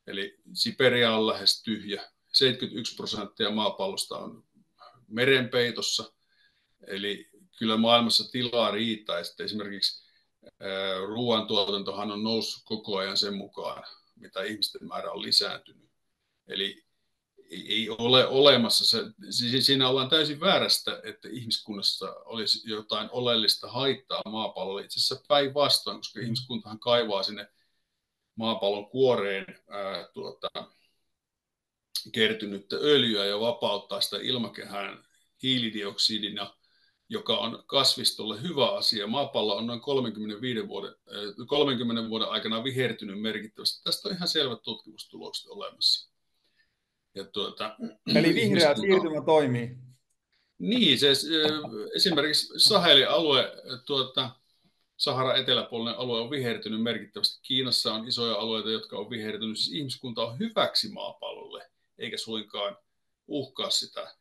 Eli Siberia on lähes tyhjä. 71% maapallosta on merenpeitossa. Eli kyllä maailmassa tilaa riittää. Ja sitten esimerkiksi ruoantuotantohan on noussut koko ajan sen mukaan, mitä ihmisten määrä on lisääntynyt. Eli ei ole olemassa se, siinä ollaan täysin väärästä, että ihmiskunnassa olisi jotain oleellista haittaa maapallolle. Itse asiassa päinvastoin, koska ihmiskuntahan kaivaa sinne maapallon kuoreen kertynyttä öljyä ja vapauttaa sitä ilmakehään hiilidioksidina, joka on kasvistolle hyvä asia. Maapallo on noin 30 vuoden aikana vihertynyt merkittävästi. Tästä on ihan selvät tutkimustulokset olemassa. Ja Eli vihreä siirtymä toimii. Niin, esimerkiksi Sahelin alue, Saharan eteläpuolinen alue on vihertynyt merkittävästi. Kiinassa on isoja alueita, jotka on vihertynyt. Siis ihmiskunta on hyväksi maapallolle, eikä suinkaan uhkaa sitä.